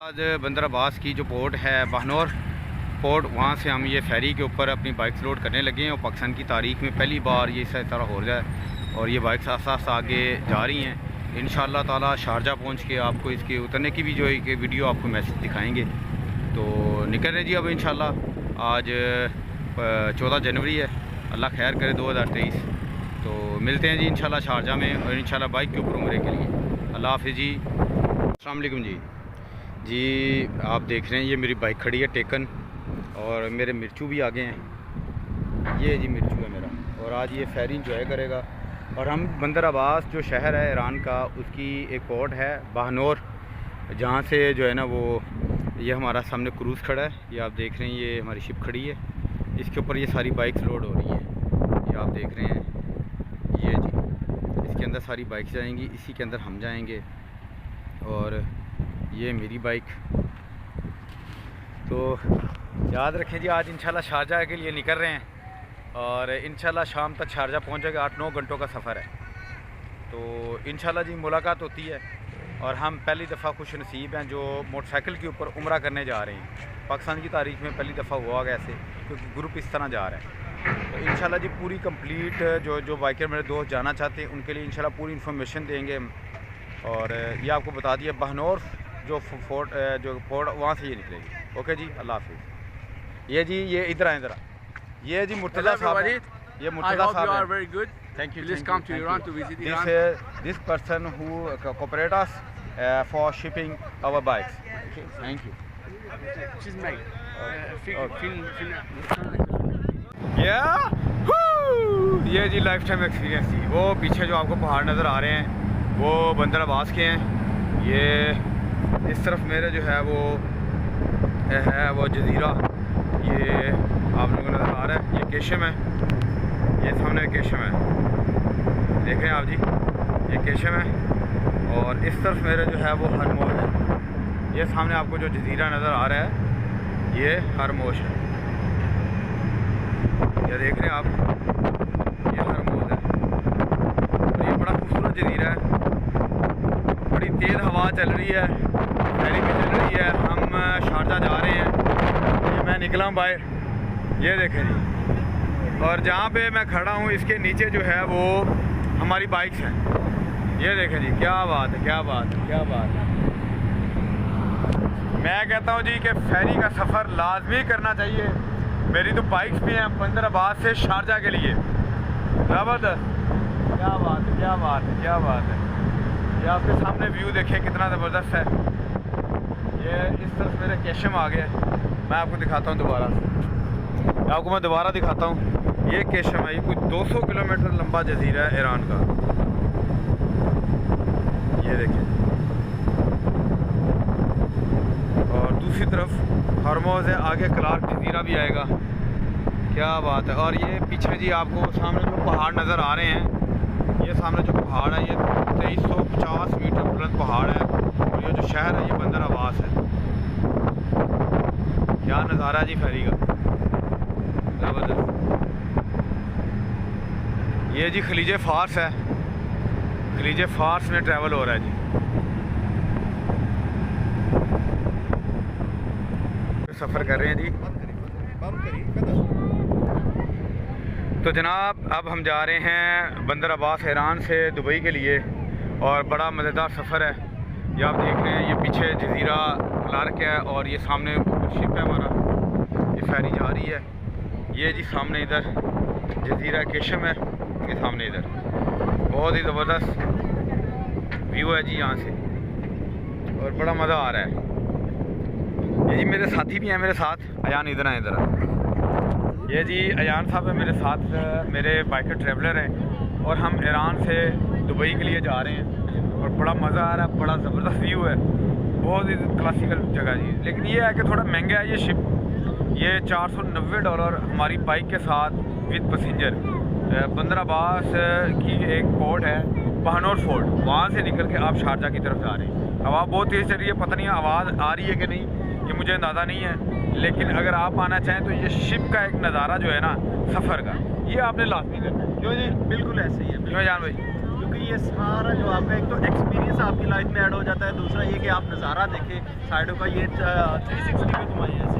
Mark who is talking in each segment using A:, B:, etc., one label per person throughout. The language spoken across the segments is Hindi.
A: आज बंदर अब्बास की जो पोर्ट है बहनौर पोर्ट, वहाँ से हम ये फेरी के ऊपर अपनी बाइक्स लोड करने लगे हैं और पाकिस्तान की तारीख में पहली बार ये इस तरह हो रहा है और ये बाइक्स आस्ता आगे जा रही हैं। इंशाअल्लाह ताला शारजा पहुँच के आपको इसके उतरने की भी जो एक वीडियो आपको मैसेज दिखाएंगे। तो निकल रहे जी अब इंशाअल्लाह। आज 14 जनवरी है, अल्लाह खैर करे 2023। तो मिलते हैं जी इंशाअल्लाह शारजा में और इंशाअल्लाह बाइक के ऊपर उम्रे के लिए। अल्लाह हाफिज़ जी। अस्सलाम वालेकुम जी। आप देख रहे हैं ये मेरी बाइक खड़ी है टेकन और मेरे मिर्चू भी आगे हैं। ये जी मिर्चू है मेरा और आज ये फेरी इंजॉय करेगा। और हम बंदर अब्बास जो शहर है ईरान का, उसकी एक पोर्ट है बहनौर, जहाँ से जो है ना वो ये हमारा सामने क्रूज़ खड़ा है। ये आप देख रहे हैं, ये हमारी शिप खड़ी है, इसके ऊपर ये सारी बाइक्स लोड हो रही हैं। ये आप देख रहे हैं, ये जी इसके अंदर सारी बाइक्स जाएंगी, इसी के अंदर हम जाएंगे। और ये मेरी बाइक। तो याद रखें जी, आज इंशाल्लाह शारजा के लिए निकल रहे हैं और इंशाल्लाह शाम तक शारजा पहुंचेगा। 8-9 घंटों का सफ़र है। तो इंशाल्लाह जी मुलाकात होती है और हम पहली दफ़ा खुश नसीब हैं जो मोटरसाइकिल के ऊपर उम्रा करने जा रहे हैं। पाकिस्तान की तारीख में पहली दफ़ा हुआ गया ऐसे, क्योंकि ग्रुप इस तरह जा रहा है। तो इंशाल्लाह जी पूरी कंप्लीट जो बाइकर मेरे दोस्त जाना चाहते हैं उनके लिए इंशाल्लाह पूरी इन्फॉर्मेशन देंगे। और ये आपको बता दिया बहनौर जो फोर्ट वहाँ से ये निकलेगी। ओके जी, अल्लाह हाफिज़। ये जी ये इधर आए ज़रा, ये जी मुर्तज़ा साहब, ये मुर्तज़ा साहब है।
B: very good.
A: Thank you.
B: Please come to Iran to visit Iran.
A: This person who cooperate us for shipping our bikes. Okay, thank you.
B: She's made.
A: Yeah. ये जी लाइफ टाइम एक्सपीरियंस थी। वो पीछे जो आपको पहाड़ नज़र आ रहे हैं वो बंदर अब्बास के हैं। ये इस तरफ मेरे जो है वो जजीरा, ये आप लोगों को नज़र आ रहा है, ये केशम है। ये सामने केशम है, देखें आप जी, ये केशम है। और इस तरफ मेरे जो है वो हरमोश है। ये सामने आपको जो जजीरा नज़र आ रहा है ये हरमोश है। ये देख रहे हैं आप, ये हरमोश है और ये बड़ा खूबसूरत जजीरा है। बड़ी तेज़ हवा चल रही है, फेरी भी चल रही है। हम शारजा जा रहे हैं। ये मैं निकला हूँ बाहर, ये देखें जी। और जहाँ पे मैं खड़ा हूँ इसके नीचे जो है वो हमारी बाइक्स हैं। ये देखें जी, क्या बात है, क्या बात है, क्या बात है। मैं कहता हूँ जी कि फेरी का सफ़र लाजमी करना चाहिए। मेरी तो बाइक्स भी हैं बंदर अब्बास से शारजा के लिए। ज़बरदस्त, क्या बात है, क्या बात है, क्या बात है। ये आपके सामने व्यू देखें कितना ज़बरदस्त है। ये इस तरफ मेरे केशम आ गया, मैं आपको दिखाता हूँ दोबारा, आपको मैं दोबारा दिखाता हूँ। ये केशम है, ये कुछ 200 किलोमीटर लंबा जजीरा है ईरान का। ये देखिए, और दूसरी तरफ हरमोज है, आगे क्लार्क जजीरा भी आएगा। क्या बात है। और ये पीछे जी आपको सामने जो पहाड़ नज़र आ रहे हैं, ये सामने जो पहाड़ है ये 2350 मीटर बुलंद पहाड़ है। और ये जो शहर है ये बंदर अब्बास है। क्या नज़ारा जी फेरी का, ज़बरदस्त। ये जी खलीज फार्स है, खलीज फार्स में ट्रैवल हो रहा है जी। सफ़र कर रहे हैं जी। तो जनाब अब हम जा रहे हैं बंदर अब्बास ईरान से दुबई के लिए और बड़ा मज़ेदार सफ़र है। ये आप देख रहे हैं, ये पीछे जजीरा क्लार्क है और ये सामने शिप है हमारा, ये फेरी जा रही है। ये जी सामने इधर जजीरा केशम है, ये सामने इधर बहुत ही ज़बरदस्त व्यू है जी यहाँ से और बड़ा मज़ा आ रहा है। ये जी मेरे साथी भी हैं मेरे साथ, अयान इधर आए इधर। ये जी अयान साहब है मेरे साथ, मेरे बाइकर ट्रैवलर हैं और हम ईरान से दुबई के लिए जा रहे हैं और बड़ा मज़ा आ रहा है, बड़ा ज़बरदस्त व्यू है, बहुत ही क्लासिकल जगह जी। लेकिन ये है कि थोड़ा महंगा है ये शिप। ये $490 हमारी बाइक के साथ विद पैसेंजर। बंदर अब्बास की एक पोर्ट है बहनौर फोर्ट, वहाँ से निकल के आप शारजा की तरफ जा रहे हैं। हवा बहुत तेज़ चल रही है, पता नहीं आवाज़ आ रही है कि नहीं, ये मुझे अंदाज़ा नहीं है। लेकिन अगर आप आना चाहें तो ये शिप का एक नज़ारा जो है ना सफ़र का, ये आपने लाजमी करना है। क्यों जी?
B: बिल्कुल ऐसे ही है,
A: क्यों जान भाई?
B: क्योंकि
C: ये सारा जो आपका एक तो एक्सपीरियंस आपकी लाइफ में ऐड हो जाता है, दूसरा ये कि आप नज़ारा देखें साइडों का, ये 360 पे घुमाइए ऐसे,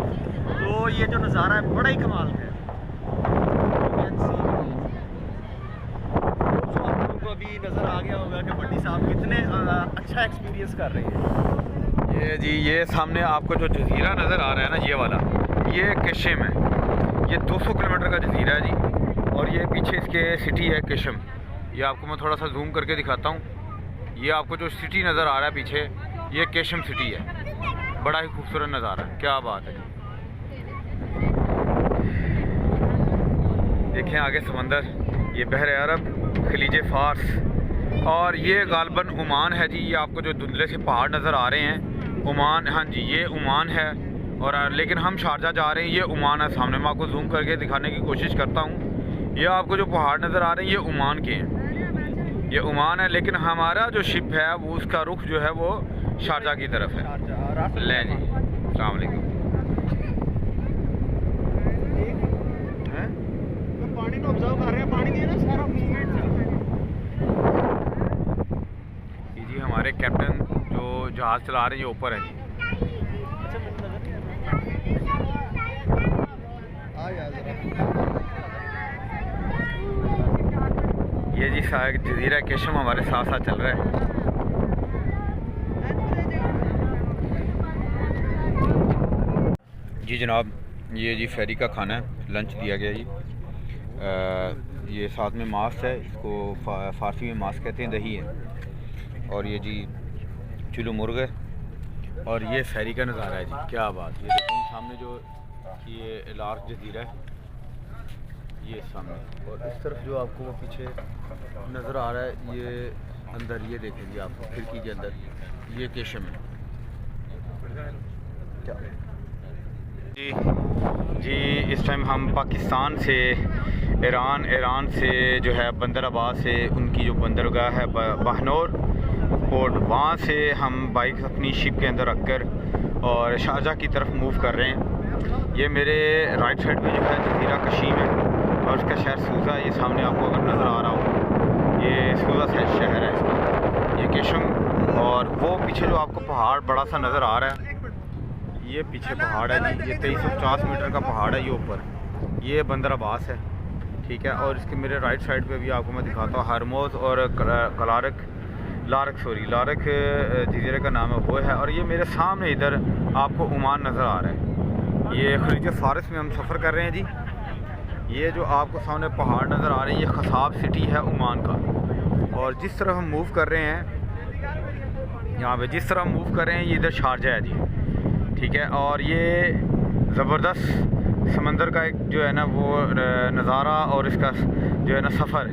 C: तो ये जो नज़ारा है बड़ा ही कमाल का है। तो आप लोगों को अभी नज़र आ गया होगा कि भट्टी साहब कितने अच्छा एक्सपीरियंस कर रहे हैं।
A: ये जी ये सामने आपको जो जजीरा नज़र आ रहा है ना, ये वाला, ये केशम है। ये 200 किलोमीटर का जजीरा है जी, और ये पीछे इसके सिटी है केशम। ये आपको मैं थोड़ा सा जूम करके दिखाता हूँ। ये आपको जो सिटी नज़र आ रहा है पीछे, ये केशम सिटी है। बड़ा ही खूबसूरत नज़ारा है, क्या बात है। देखें आगे समंदर, ये बहर अरब, खलीज फार्स, और ये गालबन ओमान है जी। ये आपको जो धुंधले से पहाड़ नज़र आ रहे हैं, ओमान, हाँ जी ये ओमान है। और लेकिन हम शारजा जा रहे हैं, ये ओमान है सामने। मैं आपको जूम करके दिखाने की कोशिश करता हूँ। ये आपको जो पहाड़ नज़र आ रहे हैं, ये ओमान के हैं, ये ओमान है। लेकिन हमारा जो शिप है वो, उसका रुख जो है वो शारजा की तरफ है। ले जी, अस्सलाम वालेकुम।
C: पानी तो ऑब्जर्व कर रहे हैं, पानी नहीं है ना, सारा मूवमेंट चल रहा है।
A: जी हमारे कैप्टन जो जहाज़ चला रहे हैं, ये ऊपर है जी। ये जी जजीरा केशम हमारे साथ साथ चल रहा है। जी जनाब, ये जी फेरी का खाना है, लंच दिया गया जी। ये साथ में मास्क है, इसको फ़ारसी में मास्क कहते हैं, दही है। और ये जी चुलू मुर्ग है, और ये फेरी का नज़ारा है जी, क्या बात। ये देखिए सामने जो ये लार्क जजीरा है, ये सामने, और इस तरफ जो आपको वो पीछे नज़र आ रहा है, ये अंदर, ये देखें जी आपको खिड़की के अंदर, ये केशम है। क्या जी इस टाइम हम पाकिस्तान से ईरान से जो है बंदर अब्बास से, उनकी जो बंदरगाह है बहनौर पोर्ट, वहाँ से हम बाइक अपनी शिप के अंदर रखकर और शारजा की तरफ मूव कर रहे हैं। ये मेरे राइट साइड में जो है जजीरा कशीम है, और उसका शहर सूजा है। ये सामने आपको अगर नज़र आ रहा हो, ये सूजा शहर है इसका, ये केशम। और वो पीछे जो आपको पहाड़ बड़ा सा नज़र आ रहा है, ये पीछे पहाड़ है जी, ये 2350 मीटर का पहाड़ है। ये ऊपर ये बंदर अब्बास है, ठीक है। और इसके मेरे राइट साइड पे भी आपको मैं दिखाता हूँ हरमोज और लारक जजीरे का नाम है वो है। और ये मेरे सामने इधर आपको ओमान नज़र आ रहा है। ये खलीज फारस में हम सफ़र कर रहे हैं जी। ये जो आपको सामने पहाड़ नज़र आ रहे हैं, ये खसाब सिटी है ओमान का। और जिस तरह हम मूव कर रहे हैं, यहाँ पे जिस तरह हम मूव कर रहे हैं, ये इधर शारजा है जी, ठीक है। और ये ज़बरदस्त समंदर का एक जो है ना वो नज़ारा, और इसका जो है ना सफ़र,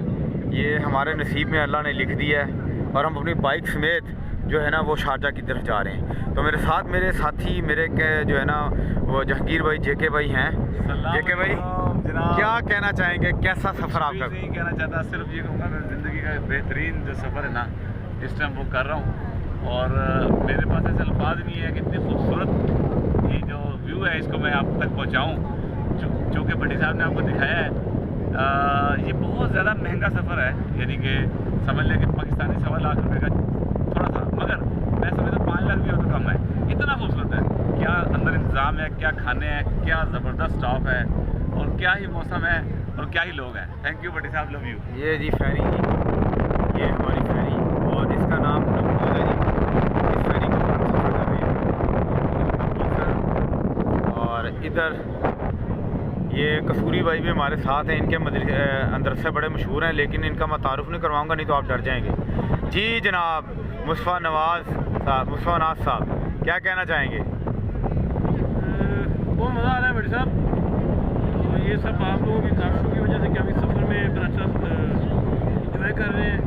A: ये हमारे नसीब में अल्लाह ने लिख दिया है। और हम अपनी बाइक समेत जो है ना वो शारजा की तरफ जा रहे हैं। तो मेरे साथ मेरे साथी मेरे के जो है ना वो जहांगीर भाई, जेके भाई हैं। जेके भाई क्या कहना चाहेंगे, कैसा सफ़र आपका?
B: नहीं कहना चाहता, सिर्फ ये कहूँगा मेरी ज़िंदगी का बेहतरीन जो सफ़र है ना, इस टाइम वो कर रहा हूँ। और मेरे पास ऐसे अल्फाज नहीं है कि इतनी खूबसूरत ये जो व्यू है इसको मैं आप तक पहुँचाऊँ, जो कि भट्टी साहब ने आपको दिखाया है। ये बहुत ज़्यादा महंगा सफ़र है, यानी कि समझ लें कि पाकिस्तानी 1.25 लाख रुपये का थोड़ा सा, मगर मैं समझता 5 लाख भी हो तो कम है। इतना खूबसूरत है, क्या अंदर इंतज़ाम है, क्या खाने हैं, क्या ज़बरदस्त स्टॉप है, और क्या ही मौसम है, और क्या ही लोग हैं। थैंक यू भट्टी साहब, लव यू।
A: ये जी फेरी जी, ये हमारी फेरी, और इसका नाम नमरूद है जी। इस फेरी के ऊपर हम सफ़र कर रहे हैं। और इधर ये कसूरी भाई भी हमारे साथ हैं। इनके अंदर से बड़े मशहूर हैं, लेकिन इनका मैं तारुफ नहीं करवाऊँगा, नहीं तो आप डर जाएंगे। जी जनाब मुस्तफ़ा नवाज़ साहब, क्या कहना चाहेंगे?
D: बहुत मज़ा आ रहा है भट्टी साहब, और ये सब आप लोगों की काविशों की वजह से कि हम इस सफ़र में बड़ा अच्छा इंजॉय कर रहे हैं।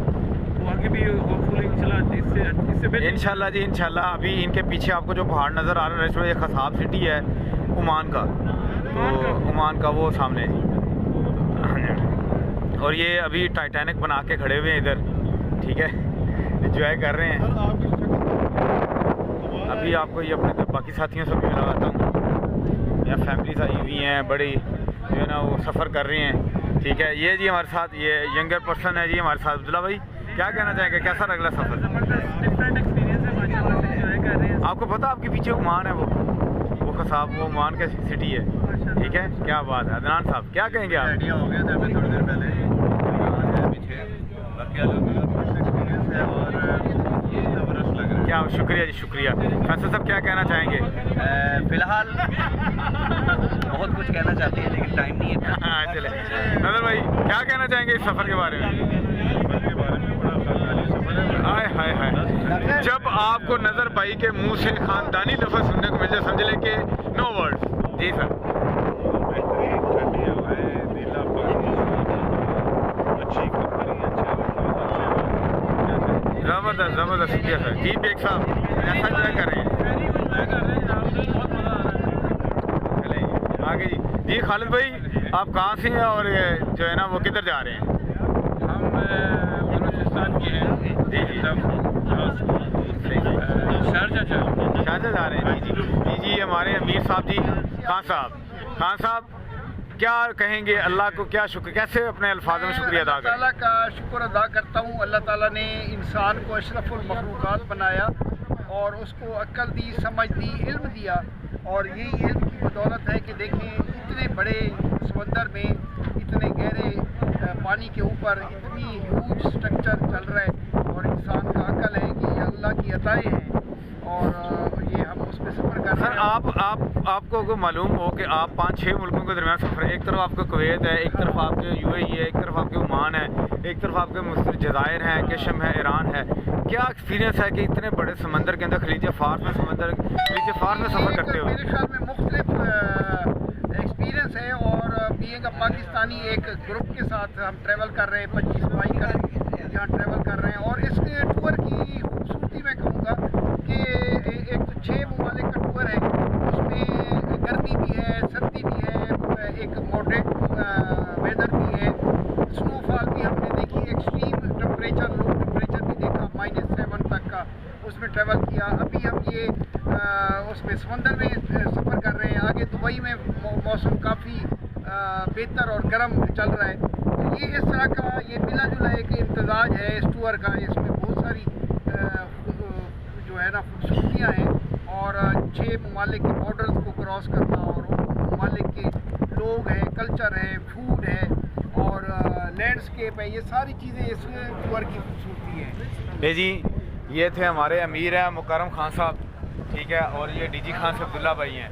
D: तो आगे भी होपफुली इंशाल्लाह इससे
A: इंशाल्लाह जी, इंशाल्लाह। अभी इनके पीछे आपको जो पहाड़ नज़र आ रहा है, ये खसाब सिटी है ओमान का, तो ओमान का वो सामने जी। और ये अभी टाइटैनिक बना के खड़े हुए हैं इधर, ठीक है, इंजॉय कर रहे हैं। अभी आपको ये अपने बाकी साथियों से भी मिलाता हूँ। यहाँ फैमिलीज आई हुई हैं, बड़ी जो है ना वो सफ़र कर रहे हैं, ठीक है। ये जी हमारे साथ ये यंगर पर्सन है जी हमारे साथ, अब्दुल्ला भाई। क्या कहना चाहेंगे, कैसा लगा सफ़र?
D: जबरदस्त डिफरेंट एक्सपीरियंस है, माशाल्लाह से एंजॉय कर रहे हैं।
A: आपको पता आपके पीछे ओमान है, वो साहब, वो ओमान का सिटी है, ठीक है, क्या बात है। अदनान साहब क्या कहेंगे आप?
C: आइडिया हो गया था हमें थोड़ी देर पहले, पीछे बाकी एक्सपीरियंस है और ज़बरदस्त लग रहा है।
A: क्या, शुक्रिया जी, शुक्रिया। फैसल साहब क्या कहना चाहेंगे?
C: फिलहाल बहुत कुछ कहना चाहते हैं लेकिन टाइम नहीं है।
A: हाँ, चले नजर भाई क्या कहना चाहेंगे इस सफ़र के बारे में? हाय हाय हाय, जब आपको नजर भाई के मुंह से खानदानी लफ्ज़ सुनने को मिल जाए, समझ ले कि नो वर्ड्स। जी सर, ज़बरदस्त ज़बरदस्त, शुक्रिया सर। जी बेग साहब कैसा इंजॉय कर रहे हैं?
D: बहुत मज़ा आ रहा है।
A: चले आगे जी। जी खालिद भाई आप कहाँ से हैं और जो है ना वो किधर जा रहे हैं?
D: हम बलूचिस्तान के हैं
A: जी जी, शारजा जा रहे हैं। जी जी जी जी, हमारे अमीर साहब जी, खान साहब क्या कहेंगे? अल्लाह को क्या शुक्र, कैसे अपने अल्फाज में शुक्रिया अदा करें?
E: अल्लाह ताला का शुक्र अदा करता हूँ। अल्लाह ताला ने इंसान को अशरफुल मखलूक़ात बनाया और उसको अक्ल दी, समझ दी, इल्म दिया, और यही इल्म की बदौलत है कि देखें इतने बड़े समंदर में, इतने गहरे पानी के ऊपर इतनी ह्यूज स्ट्रक्चर चल रहा है और इंसान का अक्ल है कि ये अल्लाह की अताएँ हैं और ये हम उस पर सफ़र कर रहे हैं।
A: आपको मालूम हो कि आप 5-6 मुल्कों के दरमियान सफ़र, एक तरफ आपका कुवैत है, एक तरफ आपके UAE है, एक तरफ आपके ओमान है, एक तरफ आपके मुख्तलिफ जज़ायर हैं, केशम है, ईरान है। क्या एक्सपीरियंस है कि इतने बड़े समंदर के अंदर खलीज फार्स में सफ़र करते हो?
E: मेरे ख्याल में मुख्तलिफ एक्सपीरियंस है और बीइंग अ पाकिस्तानी एक ग्रुप के साथ हम ट्रैवल कर रहे हैं, 25 मई का यहाँ ट्रैवल कर रहे हैं। और इस टूर की खूबसूरती मैं कहूँगा कि एक तो 6 ममालिक का टूर है, उसमें गर्मी भी है, सर्दी भी है, एक मॉडरेट वेदर भी है, स्नोफॉल भी हमने देखी, एक्सट्रीम टेम्परेचर, लो टेम्परेचर भी देखा, -7 तक का, उसमें ट्रैवल किया। अभी हम ये उसमें समंदर में सफ़र कर रहे हैं। आगे दुबई में मौसम काफ़ी बेहतर और गर्म चल रहा है। तो ये इस तरह का ये मिला जुला एक इम्तजाज है इस टूर का। इसमें बहुत सारी जो है ना खूबसूरतियाँ हैं और 6 ममालिक के बॉर्डर्स को क्रॉस करना और उन ममालिक के लोग हैं, कल्चर है, फूड है और लैंडस्केप है, ये सारी चीज़ें इस टूर की खूबसूरती है।
A: बे जी, ये थे हमारे अमीर हैं मुकर्रम खान साहब, ठीक है, और ये DG खान से अब्दुल्ला भाई हैं,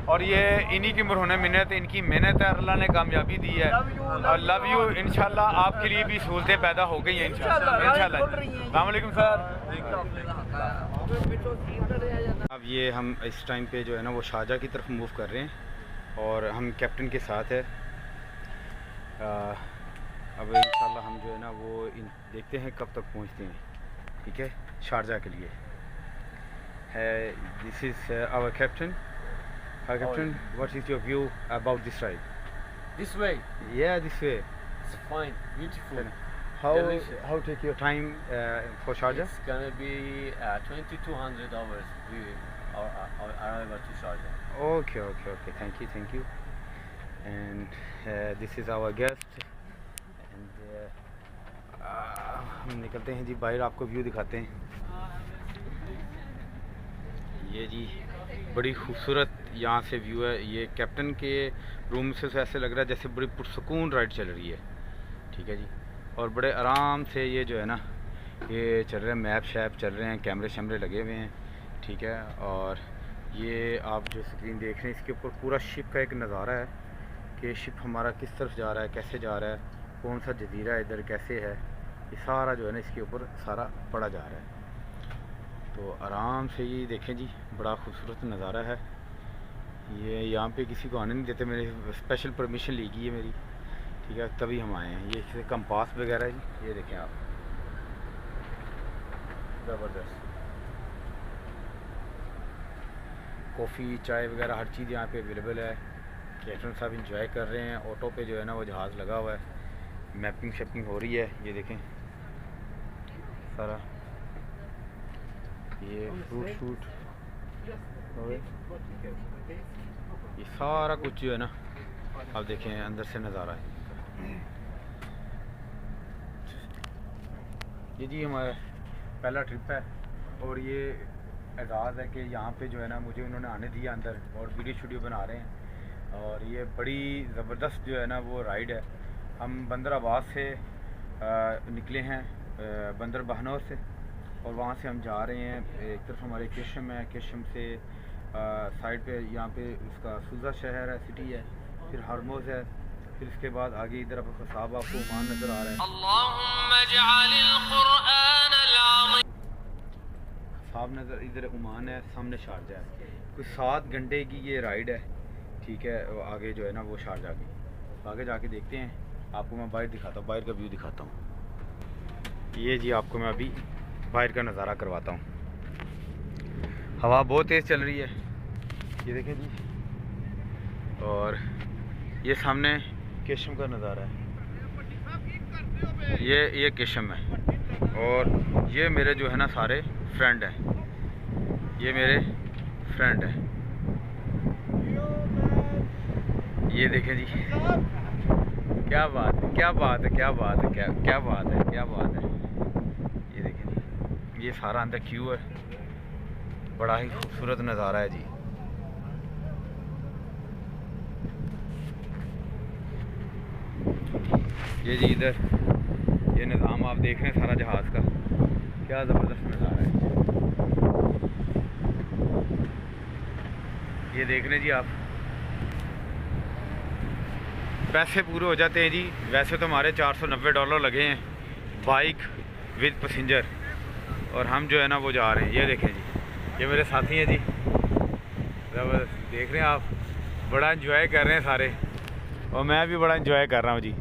A: और ये इन्हीं की मरहून मिन्नत, इनकी मेहनत है, अल्लाह ने कामयाबी दी है। और लव यू। इंशाल्लाह आपके लिए भी सहूलतें पैदा हो गई हैं इंशाल्लाह। अस्सलाम वालेकुम सर। अब ये हम इस टाइम पे जो है ना वो शारजा की तरफ मूव कर रहे हैं और हम कैप्टन के साथ है। अब इंशाल्लाह हम जो है ना वो देखते हैं कब तक पहुंचते हैं, ठीक है, शारजा के लिए है। This is our captain. Hi Captain, what is your view about this ride?
F: This way?
A: Yeah, this way.
F: It's fine, beautiful.
A: How
F: Delicious.
A: how take your time for Sharjah?
F: It's gonna be 2200 hours we our arrival to Sharjah.
A: Okay. Thank you. And this is our guest. And हम निकलते हैं जी बाहर, आपको व्यू दिखाते हैं। ये जी बड़ी खूबसूरत यहाँ से व्यू है। ये कैप्टन के रूम से ऐसे लग रहा है जैसे बड़ी पुरसकून राइड चल रही है, ठीक है जी, और बड़े आराम से ये जो है ना ये चल रहे हैं, मैप शैप चल रहे हैं, कैमरे शैमरे लगे हुए हैं, ठीक है। और ये आप जो स्क्रीन देख रहे हैं इसके ऊपर पूरा शिप का एक नज़ारा है कि शिप हमारा किस तरफ जा रहा है, कैसे जा रहा है, कौन सा जजीरा इधर कैसे है, ये सारा जो है ना इसके ऊपर सारा पड़ा जा रहा है। तो आराम से ये देखें जी, बड़ा खूबसूरत नज़ारा है। ये यहाँ पे किसी को आने नहीं देते, मेरी स्पेशल परमिशन ली गई है मेरी, ठीक है, तभी हम आए हैं। ये कंपास वगैरह है जी, ये देखें आप, ज़बरदस्त। कॉफ़ी चाय वगैरह हर चीज़ यहाँ पे अवेलेबल है। कैप्टन साहब इंजॉय कर रहे हैं। ऑटो पे जो है ना वो जहाज़ लगा हुआ है, मैपिंग शैपिंग हो रही है, ये देखें सारा, ये फ्रूट शूट, ये सारा कुछ जो है ना आप देखें अंदर से नज़ारा है। ये जी हमारा पहला ट्रिप है और ये एजाज़ है कि यहाँ पे जो है ना मुझे उन्होंने आने दिया अंदर और वीडियो शूडियो बना रहे हैं। और ये बड़ी ज़बरदस्त जो है ना वो राइड है। हम बंदर अब्बास से निकले हैं, बंदर बहनौर से, और वहाँ से हम जा रहे हैं। एक तरफ हमारे केशम है, केशम से साइड पे यहाँ पे उसका सूजा शहर है, सिटी है, फिर हरमोज़ है, फिर इसके बाद आगे इधर साहब आपको ओमान नज़र आ रहा है। साहब नज़र इधर ओमान है, सामने शारजा है। कुछ 7 घंटे की ये राइड है, ठीक है। आगे जो है ना वो शारजा की, आगे जाके देखते हैं। आपको मैं बाहर दिखाता हूँ, बाहर का व्यू दिखाता हूँ। ये जी आपको मैं अभी बाहर का नज़ारा करवाता हूँ। हवा बहुत तेज़ चल रही है, ये देखें जी। और ये सामने केशम का नज़ारा है, ये केशम है। और ये मेरे जो है ना सारे फ्रेंड हैं, ये मेरे फ्रेंड हैं। ये देखें जी, क्या बात है, क्या बात है, क्या बात है, क्या बात है, क्या बात है। ये देखें जी, ये सारा अंदर क्यू है, बड़ा ही खूबसूरत नज़ारा है जी। ये जी इधर ये निज़ाम आप देख रहे हैं सारा जहाज़ का, क्या ज़बरदस्त नज़ारा है। ये देख रहे हैं जी आप, पैसे पूरे हो जाते हैं जी। वैसे तो हमारे $490 लगे हैं बाइक विद पैसेंजर, और हम जो है ना वो जा रहे हैं। ये देखें जी, ये मेरे साथी हैं जी, ज़बरदस्त देख रहे हैं आप, बड़ा इंजॉय कर रहे हैं सारे, और मैं भी बड़ा इंजॉय कर रहा हूँ जी।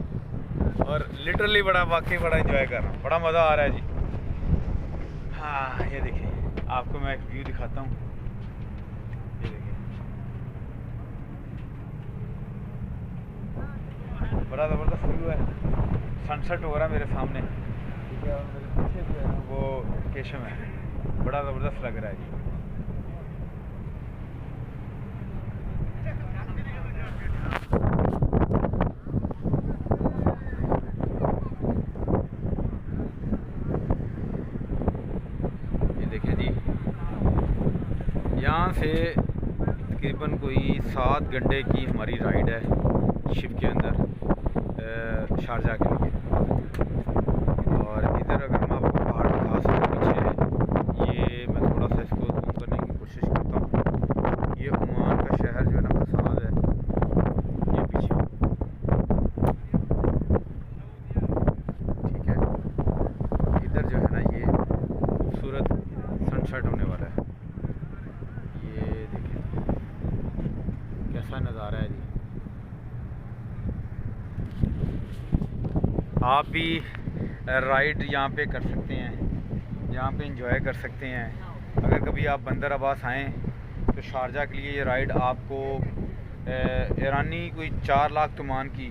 A: और लिटरली वाकई बड़ा इंजॉय कर रहा हूँ, बड़ा मज़ा आ रहा है जी। हाँ ये देखिए, आपको मैं एक व्यू दिखाता हूँ। ये देखिए, बड़ा ज़बरदस्त व्यू है, सनसेट हो रहा है मेरे सामने, ठीक है। और मेरे पीछे जो है ना वो केशम है, बड़ा ज़बरदस्त लग रहा है जी। देखें जी, यहाँ से तकरीबन कोई 7 घंटे की हमारी राइड है शिप के अंदर शारजा के लिए। और इधर अगर मैं आपको पहाड़ दिखा सकूँ पीछे, ये मैं थोड़ा सा इसको जूम करने की कोशिश करता हूँ। ये ओमान का शहर जो है ना फसाद है, ये पीछे, ठीक है। इधर जो है ना ये खूबसूरत सनसेट होने वाला है। ये देखिए कैसा नज़ारा है जी। आप भी राइड यहाँ पे कर सकते हैं, यहाँ पे एंजॉय कर सकते हैं। अगर कभी आप बंदर अब्बास आएँ तो शारजा के लिए ये राइड आपको ईरानी कोई 4 लाख तुमान की,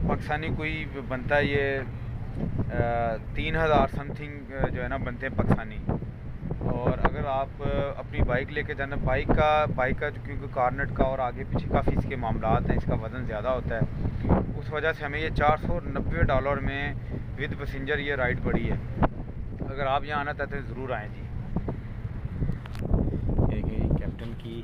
A: पाकिस्तानी कोई बनता है ये 3000 समथिंग जो है ना बनते हैं पाकिस्तानी। और अगर आप अपनी बाइक लेके जाना, बाइक का क्योंकि कार्नेट का और आगे पीछे काफ़ी इसके मामलात हैं, इसका वज़न ज़्यादा होता है, उस वजह से हमें ये $490 में विद पैसेंजर ये राइड पड़ी है। अगर आप यहाँ आना चाहते हैं ज़रूर आएँ जी। ये कैप्टन की